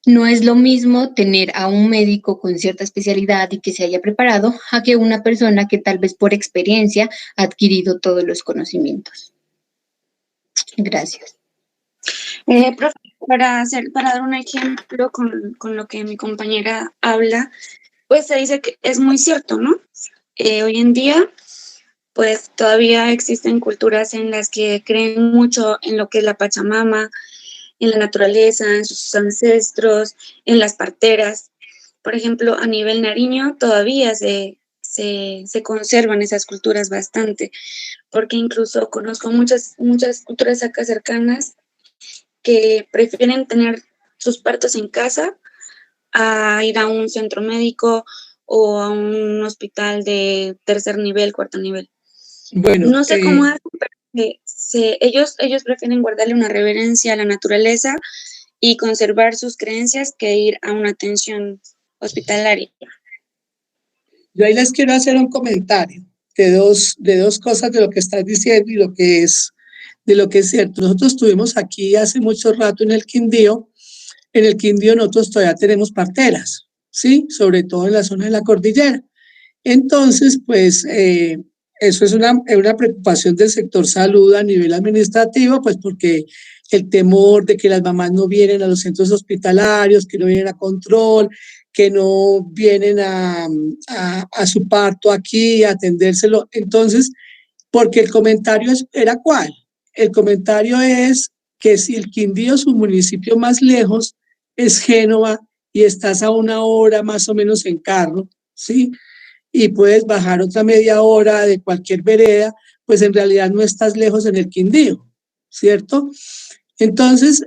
no es lo mismo tener a un médico con cierta especialidad y que se haya preparado a que una persona que tal vez por experiencia ha adquirido todos los conocimientos. Gracias. Profe, para dar un ejemplo con lo que mi compañera habla, pues se dice que es muy cierto, ¿no? Hoy en día, pues todavía existen culturas en las que creen mucho en lo que es la Pachamama, en la naturaleza, en sus ancestros, en las parteras. Por ejemplo, a nivel nariño todavía se conservan esas culturas bastante, porque incluso conozco muchas culturas acá cercanas que prefieren tener sus partos en casa a ir a un centro médico o a un hospital de tercer nivel, cuarto nivel. Bueno, no sé cómo hacen, pero ellos prefieren guardarle una reverencia a la naturaleza y conservar sus creencias que ir a una atención hospitalaria. Yo ahí les quiero hacer un comentario de dos cosas de lo que estás diciendo y de lo que es cierto. Nosotros estuvimos aquí hace mucho rato en el Quindío. En el Quindío nosotros todavía tenemos parteras, ¿sí? Sobre todo en la zona de la cordillera. Entonces, pues, eso es una preocupación del sector salud a nivel administrativo, pues porque el temor de que las mamás no vienen a los centros hospitalarios, que no vienen a control, que no vienen a su parto aquí, a atendérselo. Entonces, porque el comentario era ¿cuál? El comentario es que si el Quindío, su municipio más lejos, es Génova y estás a 1 hora más o menos en carro, ¿sí? Y puedes bajar otra media hora de cualquier vereda, pues en realidad no estás lejos en el Quindío, ¿cierto? Entonces,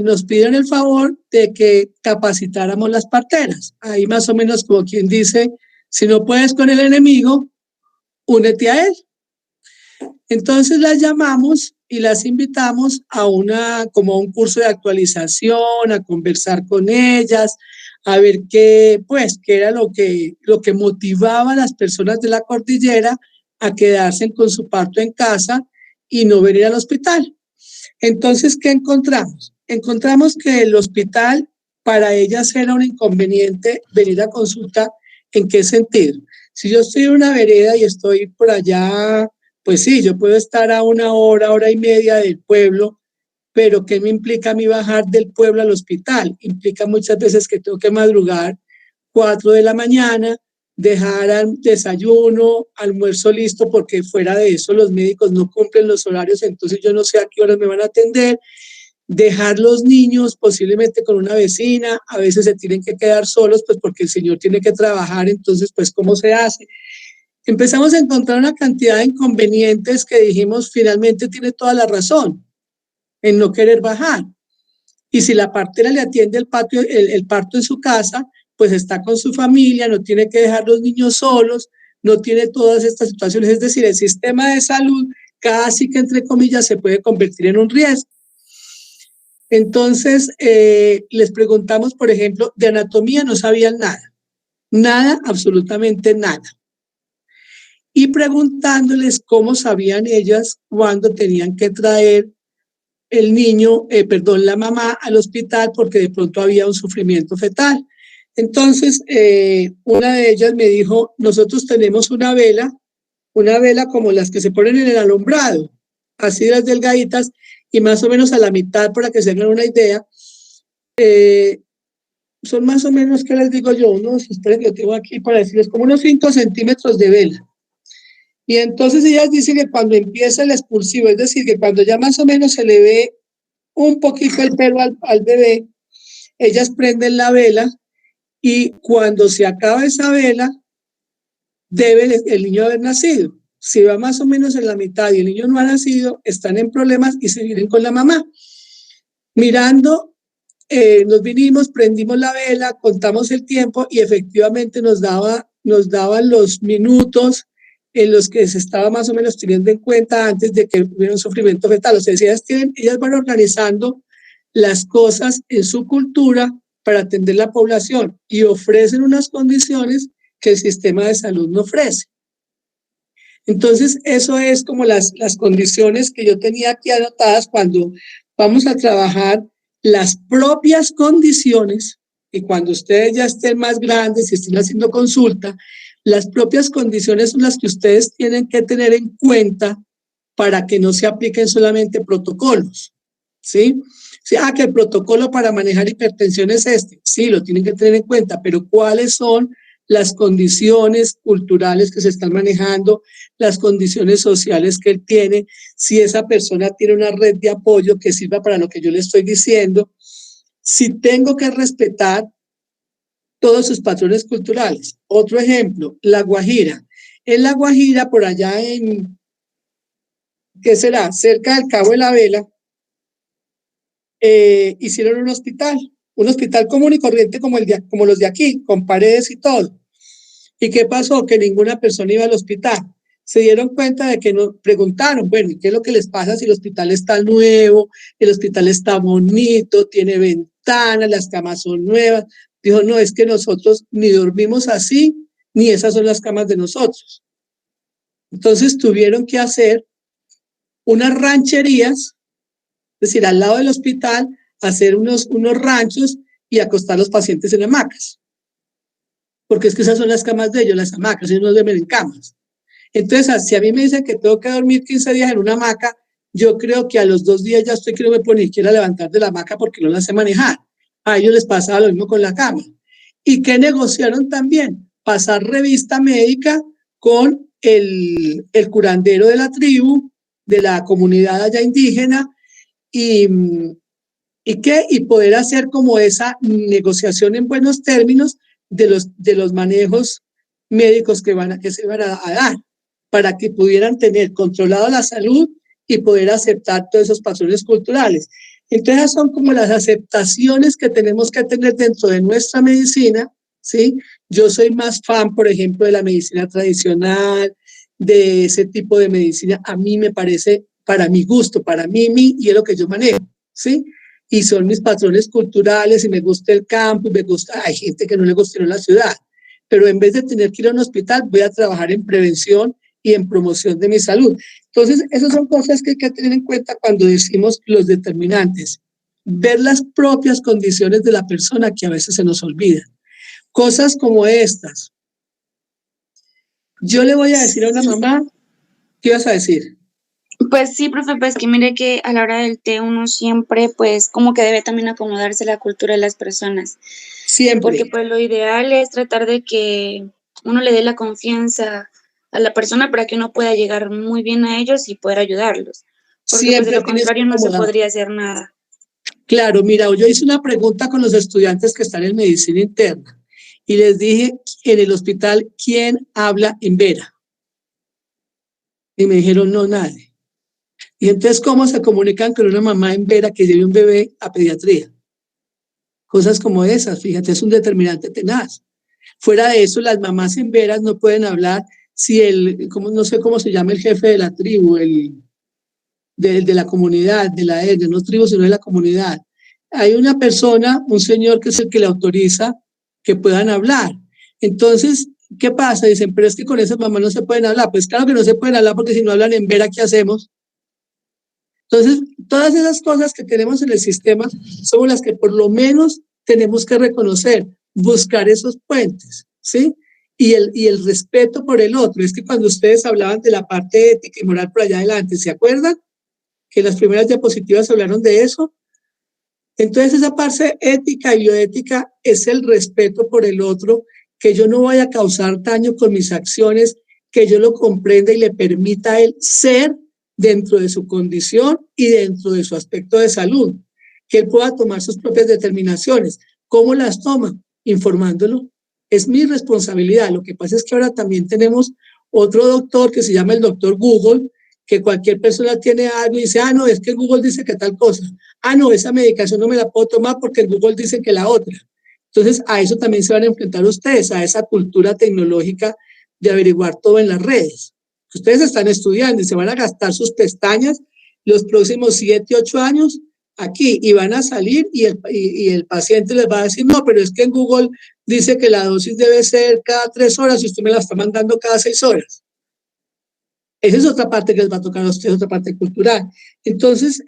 nos pidieron el favor de que capacitáramos las parteras. Ahí más o menos como quien dice, si no puedes con el enemigo, únete a él. Entonces las llamamos y las invitamos como a un curso de actualización, a conversar con ellas, a ver qué era lo que motivaba a las personas de la cordillera a quedarse con su parto en casa y no venir al hospital. Entonces, ¿qué encontramos? Encontramos que el hospital para ellas era un inconveniente venir a consulta. ¿En qué sentido? Si yo estoy en una vereda y estoy por allá, pues sí, yo puedo estar a 1 hora, 1 hora y media del pueblo, pero ¿qué me implica a mí bajar del pueblo al hospital? Implica muchas veces que tengo que madrugar 4 de la mañana, dejar al desayuno, almuerzo listo, porque fuera de eso los médicos no cumplen los horarios, entonces yo no sé a qué horas me van a atender, dejar los niños posiblemente con una vecina, a veces se tienen que quedar solos, pues porque el señor tiene que trabajar, entonces pues ¿cómo se hace? Empezamos a encontrar una cantidad de inconvenientes que dijimos, finalmente tiene toda la razón en no querer bajar. Y si la partera le atiende el parto en su casa, pues está con su familia, no tiene que dejar los niños solos, no tiene todas estas situaciones. Es decir, el sistema de salud casi que, entre comillas, se puede convertir en un riesgo. Entonces, les preguntamos, por ejemplo, de anatomía no sabían nada, nada, absolutamente nada. Y preguntándoles cómo sabían ellas cuándo tenían que traer el niño, la mamá al hospital porque de pronto había un sufrimiento fetal. Entonces, una de ellas me dijo, nosotros tenemos una vela como las que se ponen en el alumbrado, así las delgaditas, y más o menos a la mitad, para que se hagan una idea, son más o menos, ¿qué les digo yo? Esperen que lo tengo aquí para decirles, como unos 5 centímetros de vela. Y entonces ellas dicen que cuando empieza el expulsivo, es decir, que cuando ya más o menos se le ve un poquito el pelo al bebé, ellas prenden la vela y cuando se acaba esa vela, debe el niño haber nacido. Si va más o menos en la mitad y el niño no ha nacido, están en problemas y se vienen con la mamá. Mirando, nos vinimos, prendimos la vela, contamos el tiempo y efectivamente nos daban los minutos en los que se estaba más o menos teniendo en cuenta antes de que hubiera un sufrimiento fetal. O sea, ellas van organizando las cosas en su cultura para atender la población y ofrecen unas condiciones que el sistema de salud no ofrece. Entonces, eso es como las condiciones que yo tenía aquí anotadas cuando vamos a trabajar las propias condiciones, y cuando ustedes ya estén más grandes y estén haciendo consulta, las propias condiciones son las que ustedes tienen que tener en cuenta para que no se apliquen solamente protocolos, ¿sí? Que el protocolo para manejar hipertensión es este, sí, lo tienen que tener en cuenta, pero ¿cuáles son las condiciones culturales que se están manejando, las condiciones sociales que él tiene, si esa persona tiene una red de apoyo que sirva para lo que yo le estoy diciendo, si tengo que respetar todos sus patrones culturales? Otro ejemplo, La Guajira. En La Guajira, por allá en, ¿qué será? Cerca del Cabo de la Vela, hicieron un hospital común y corriente como los de aquí, con paredes y todo. ¿Y qué pasó? Que ninguna persona iba al hospital. Se dieron cuenta de que no, preguntaron, bueno, ¿y qué es lo que les pasa si el hospital está nuevo, el hospital está bonito, tiene ventanas, las camas son nuevas? Dijo, no, es que nosotros ni dormimos así, ni esas son las camas de nosotros. Entonces tuvieron que hacer unas rancherías, es decir, al lado del hospital, hacer unos ranchos y acostar a los pacientes en hamacas. Porque es que esas son las camas de ellos, las hamacas, ellos no duermen en camas. Entonces, si a mí me dicen que tengo que dormir 15 días en una hamaca, yo creo que a los 2 días ya estoy que no me puedo ni siquiera levantar de la hamaca porque no la sé manejar. A ellos les pasaba lo mismo con la cama. ¿Y qué negociaron también? Pasar revista médica con el curandero de la tribu, de la comunidad allá indígena, y poder hacer como esa negociación en buenos términos de los manejos médicos que se van a dar, para que pudieran tener controlado la salud y poder aceptar todos esos patrones culturales. Entonces son como las aceptaciones que tenemos que tener dentro de nuestra medicina, ¿sí? Yo soy más fan, por ejemplo, de la medicina tradicional, de ese tipo de medicina. A mí me parece, para mi gusto, para mí, y es lo que yo manejo, ¿sí? y son mis patrones culturales y me gusta el campo y me gusta, hay gente que no le gusta ir a la ciudad, pero en vez de tener que ir a un hospital voy a trabajar en prevención y en promoción de mi salud. Entonces, esas son cosas que hay que tener en cuenta cuando decimos los determinantes. Ver las propias condiciones de la persona que a veces se nos olvidan. Cosas como estas. Yo le voy a decir a una mamá, ¿qué ibas a decir? Pues sí, profe, pues que mire que a la hora del té uno siempre, pues, como que debe también acomodarse a la cultura de las personas. Porque Siempre, pues lo ideal es tratar de que uno le dé la confianza a la persona para que uno pueda llegar muy bien a ellos y poder ayudarlos. Porque pues de siempre lo tienes que contrario no se acomodar. podría hacer nada. Claro, mira, yo hice una pregunta con los estudiantes que están en medicina interna y les dije en el hospital, ¿quién habla en Vera? Y me dijeron, no, nadie. Y entonces, ¿cómo se comunican con una mamá en Vera que lleve un bebé a pediatría? Cosas como esas, fíjate, es un determinante tenaz. Fuera de eso, las mamás en veras no pueden hablar si no sé cómo se llama el jefe de la tribu, de la comunidad, de la etnia, no tribu, sino de la comunidad. Hay una persona, un señor que es el que le autoriza que puedan hablar. Entonces, ¿qué pasa? Dicen, pero es que con esas mamás no se pueden hablar. Pues claro que no se pueden hablar porque si no hablan en vera, ¿qué hacemos? Entonces, todas esas cosas que tenemos en el sistema son las que por lo menos tenemos que reconocer, buscar esos puentes, ¿sí? Y el respeto por el otro. Es que cuando ustedes hablaban de la parte ética y moral por allá adelante, ¿se acuerdan? Que las primeras diapositivas hablaron de eso. Entonces, esa parte ética y bioética es el respeto por el otro, que yo no vaya a causar daño con mis acciones, que yo lo comprenda y le permita a él ser dentro de su condición y dentro de su aspecto de salud, que él pueda tomar sus propias determinaciones. ¿Cómo las toma? Informándolo. Es mi responsabilidad. Lo que pasa es que ahora también tenemos otro doctor que se llama el doctor Google, que cualquier persona tiene algo y dice, ah, no, es que Google dice que tal cosa. Ah, no, esa medicación no me la puedo tomar porque en Google dice que la otra. Entonces, a eso también se van a enfrentar ustedes, a esa cultura tecnológica de averiguar todo en las redes. Ustedes están estudiando y se van a gastar sus pestañas los próximos 7, 8 años aquí y van a salir y el paciente les va a decir, no, pero es que en Google dice que la dosis debe ser cada 3 horas y usted me la está mandando cada 6 horas. Esa es otra parte que les va a tocar a ustedes, otra parte cultural. Entonces,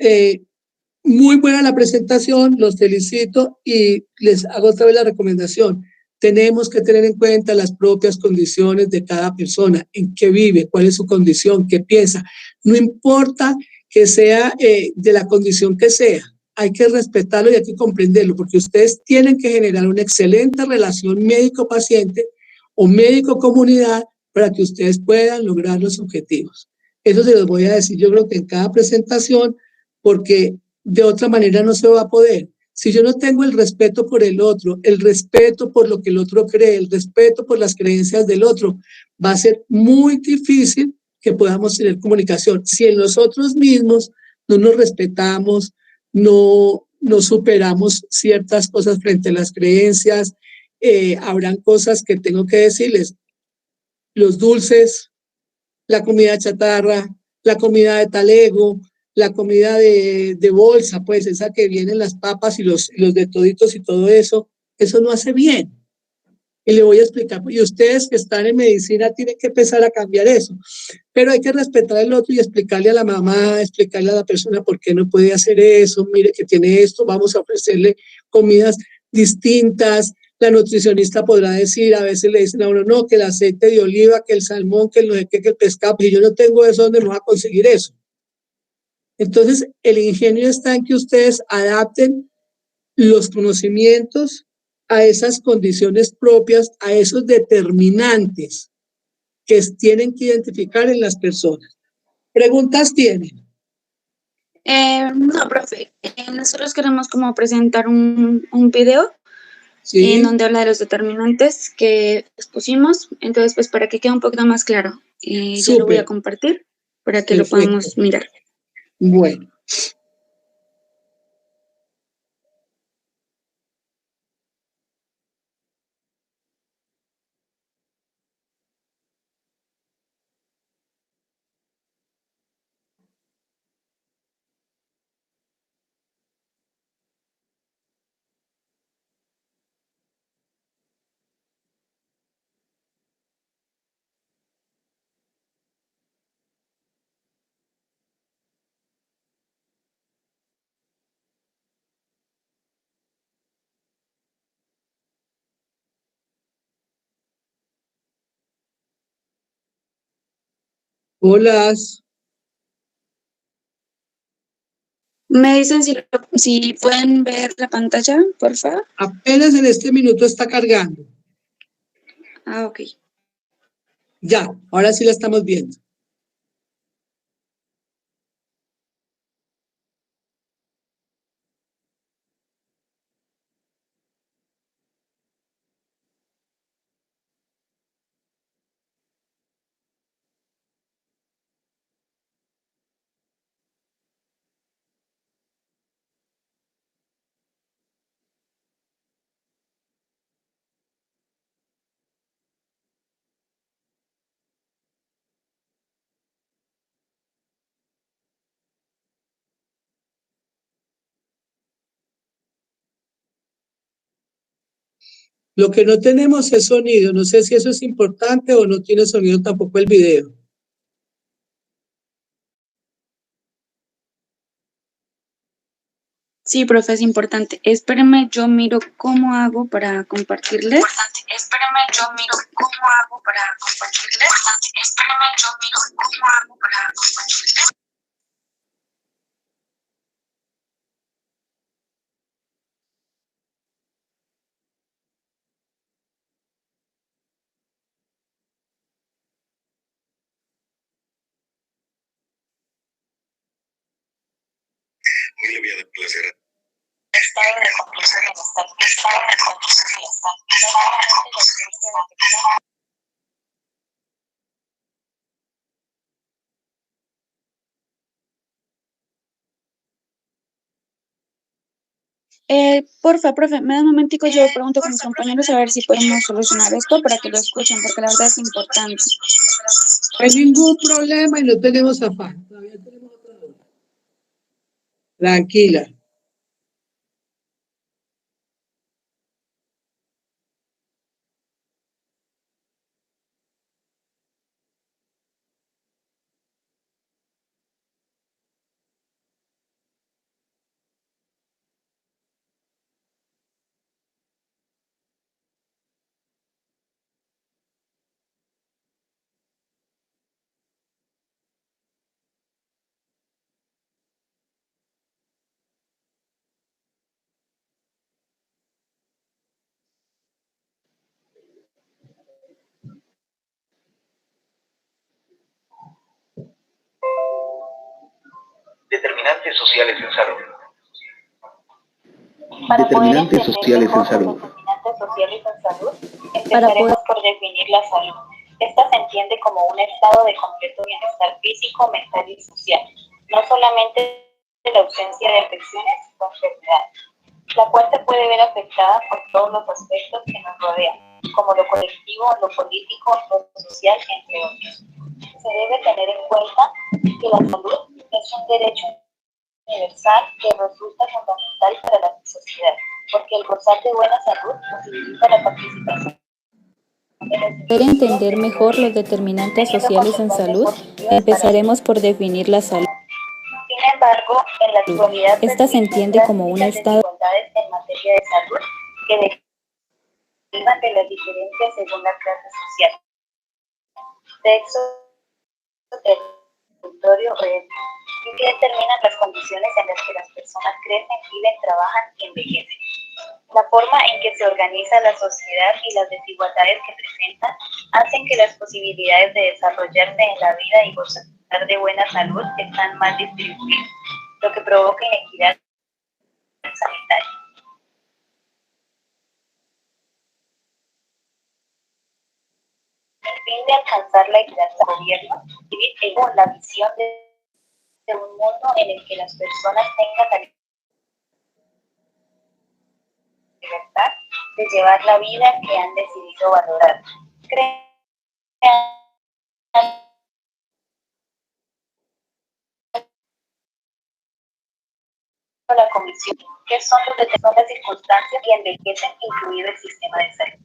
muy buena la presentación, los felicito y les hago otra vez la recomendación. Tenemos que tener en cuenta las propias condiciones de cada persona, en qué vive, cuál es su condición, qué piensa. No importa que sea de la condición que sea, hay que respetarlo y hay que comprenderlo, porque ustedes tienen que generar una excelente relación médico-paciente o médico-comunidad para que ustedes puedan lograr los objetivos. Eso se los voy a decir yo creo que en cada presentación, porque de otra manera no se va a poder. Si yo no tengo el respeto por el otro, el respeto por lo que el otro cree, el respeto por las creencias del otro, va a ser muy difícil que podamos tener comunicación. Si en nosotros mismos no nos respetamos, no superamos ciertas cosas frente a las creencias, habrán cosas que tengo que decirles. Los dulces, la comida chatarra, la comida de talego, la comida de bolsa, pues esa que vienen las papas y los de toditos y todo eso no hace bien. Y le voy a explicar, y ustedes que están en medicina tienen que empezar a cambiar eso, pero hay que respetar al otro y explicarle a la mamá, explicarle a la persona por qué no puede hacer eso, mire que tiene esto, vamos a ofrecerle comidas distintas. La nutricionista podrá decir, a veces le dicen a uno, no, que el aceite de oliva, que el salmón, que el no sé qué, que el pescado, pues si yo no tengo eso, ¿dónde me voy a conseguir eso? Entonces, el ingenio está en que ustedes adapten los conocimientos a esas condiciones propias, a esos determinantes que tienen que identificar en las personas. ¿Preguntas tienen? No, profe, nosotros queremos como presentar un video en Sí, donde habla de los determinantes que expusimos, entonces pues para que quede un poquito más claro, ya lo voy a súper, compartir para que lo perfecto. podamos mirar. Bueno, Hola, Me dicen si pueden ver la pantalla, por favor. apenas en este minuto está cargando. Ah, ok. Ya, ahora sí la estamos viendo. Lo que no tenemos es sonido. No sé si eso es importante o no tiene sonido tampoco el video. Sí, profe, es importante. Espéreme, yo miro cómo hago para compartirles. Espérame, yo miro cómo hago para compartirles. Espérame, yo miro cómo hago para compartirles. Hoy le voy a dar placer. Estado de compulso de bienestar. Estado de compulso de bienestar. Porfa, profe, me da un momentico, yo pregunto con mis compañeros a ver si podemos solucionar esto para que lo escuchen, porque la verdad es importante. No hay ningún problema y no tenemos afán. Todavía tenemos otra hora. Tranquila. Determinantes sociales en salud. Determinantes sociales en salud. Determinantes sociales en salud, empezaremos por definir la salud. Esta se entiende como un estado de completo bienestar físico, mental y social, no solamente la ausencia de afecciones o enfermedades, la cual se puede ver afectada por todos los aspectos que nos rodean, como lo colectivo, lo político, lo social, entre otros. Se debe tener en cuenta que la salud es un derecho universal que resulta fundamental para la sociedad, porque el gozar de buena salud posibilita la participación. Para entender mejor los determinantes sociales en salud, empezaremos por definir la salud. Sin embargo, en la actualidad Esta se entiende como un estado desigualdades en materia de salud que derivan de las diferencias según la clase social, sexo, territorio o etnia, y que determinan las condiciones en las que las personas crecen, viven, trabajan y envejecen. La forma en que se organiza la sociedad y las desigualdades que presenta hacen que las posibilidades de desarrollarse en la vida y gozar de buena salud están mal distribuidas, lo que provoca inequidad sanitaria. El fin de alcanzar la equidad del gobierno es la visión de un mundo en el que las personas tengan la libertad de llevar la vida que han decidido valorar. La comisión, que son las circunstancias que envejecen, incluido el sistema de salud.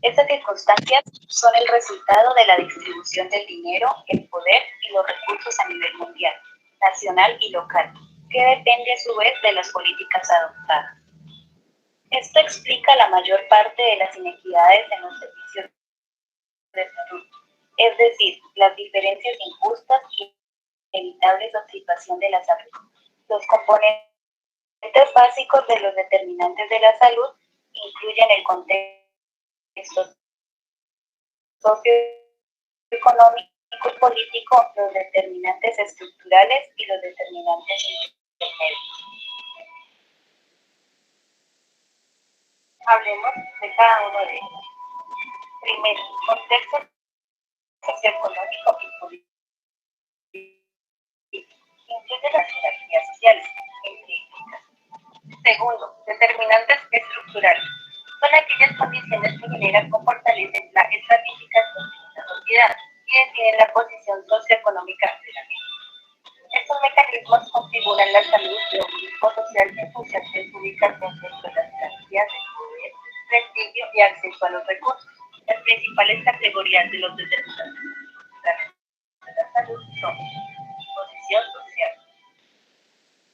Estas circunstancias son el resultado de la distribución del dinero, el poder y los recursos a nivel mundial, nacional y local, que depende a su vez de las políticas adoptadas. Esto explica la mayor parte de las inequidades en los servicios de salud, es decir, las diferencias injustas y inevitables de situación de la salud. Los componentes básicos de los determinantes de la salud incluyen el contexto socioeconómico y político, los determinantes estructurales y los determinantes intermedios. Hablemos de cada uno de ellos. Primero, contexto socioeconómico y político. Incluye las jerarquías sociales, entre ellas. Segundo, determinantes estructurales. Son aquellas condiciones que generan o fortalecen la estratificación de una sociedad y definen la posición socioeconómica de la misma. Estos mecanismos configuran la salud de un grupo social en función de su ubicación dentro de las jerarquías de poder, prestigio y acceso a los recursos. Las principales categorías de los determinantes de la salud son posición social.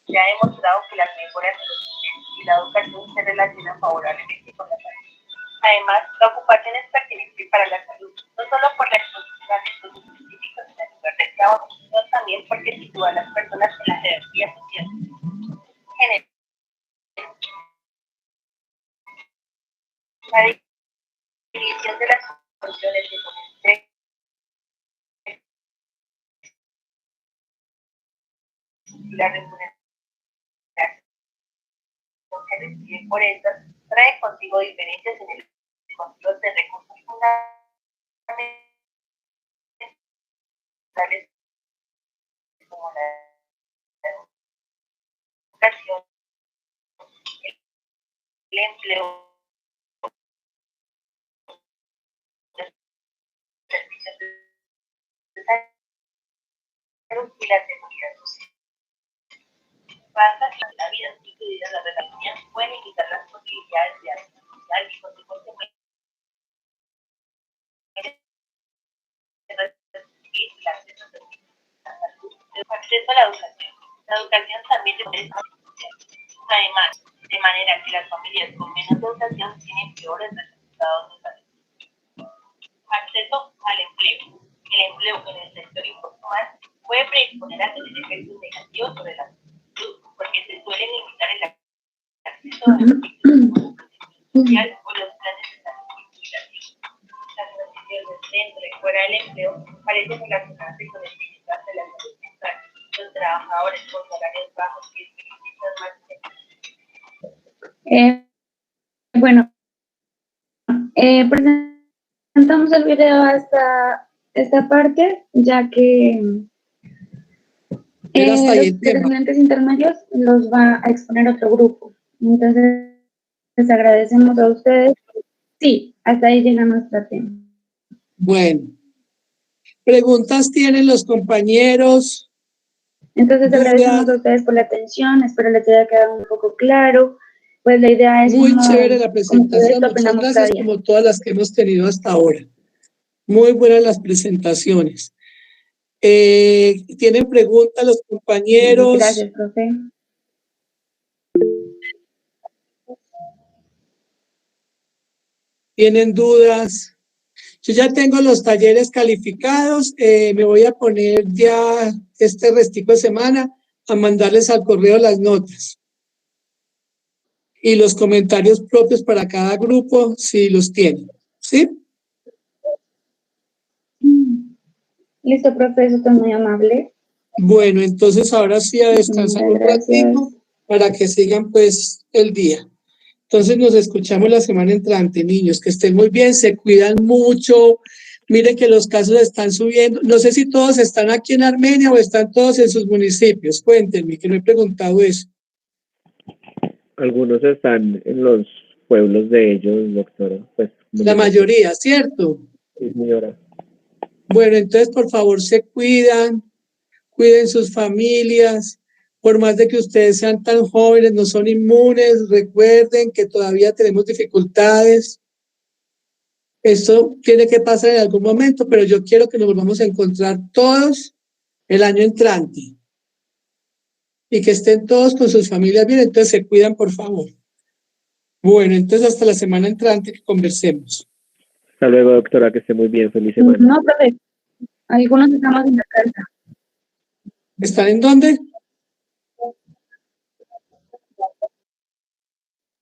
Se ha demostrado que las mejoras de los ingresos y la educación se relacionan favorablemente con la salud. Además, la ocupación es pertinente para la salud, no solo por la exposición de estudios científicos en el lugar de trabajo, sino también porque sitúa a las personas en la jerarquía social. Género. La división de las funciones de poder y la remuneración que reciben por estas trae consigo diferencias en el control de recursos fundamentales como la educación, el empleo, los servicios de salud y la seguridad social. Bajas en la vida, incluidas las relaciones, pueden limitar las posibilidades de acción social y consecuentemente el acceso a la salud, el acceso a la educación. La educación también depende de la social. Además, de manera que las familias con menos educación tienen peores resultados de salud. Acceso al empleo. El empleo en el sector informal puede predisponer a tener efectos negativos sobre la salud, porque se suele limitar el acceso a los servicios social o los planes de salud y jubilación. Las condiciones dentro y fuera del empleo parecen relacionarse con el bienestar de la salud mental. Los trabajadores con salarios bajos y especialistas más Bueno, presentamos el video hasta esta parte, ya que los determinantes intermedios los va a exponer otro grupo. Entonces, les agradecemos a ustedes. Sí, hasta ahí llega nuestro tema. Bueno, preguntas tienen los compañeros. Entonces, agradecemos a ustedes por la atención, espero les haya quedado un poco claro. Pues la idea es muy chévere la presentación, muchas gracias como todas las que hemos tenido hasta ahora. Muy buenas las presentaciones. ¿Tienen preguntas los compañeros? Gracias, profe. ¿Tienen dudas? Yo ya tengo los talleres calificados, me voy a poner ya este restico de semana a mandarles al correo las notas y los comentarios propios para cada grupo, si los tienen, ¿sí? Listo, profe, eso está muy amable. Bueno, entonces ahora sí a descansar un ratito para que sigan pues el día. Entonces nos escuchamos la semana entrante, niños, que estén muy bien, se cuidan mucho. Miren que los casos están subiendo. No sé si todos están aquí en Armenia o están todos en sus municipios. Cuéntenme, que no he preguntado eso. Algunos están en los pueblos de ellos, doctora. Pues, la mayoría, ¿cierto? Sí, señora. Bueno, entonces por favor se cuidan, cuiden sus familias. Por más de que ustedes sean tan jóvenes, no son inmunes, recuerden que todavía tenemos dificultades. Esto tiene que pasar en algún momento, pero yo quiero que nos volvamos a encontrar todos el año entrante. Y que estén todos con sus familias bien, entonces se cuidan, por favor. Bueno, entonces hasta la semana entrante que conversemos. Hasta luego, doctora, que esté muy bien. Feliz semana. No, profe. Algunos estamos en la casa. ¿Están en dónde?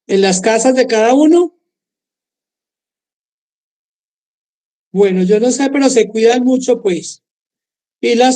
¿En las casas de cada uno? Bueno, yo no sé, pero se cuidan mucho, pues. Y las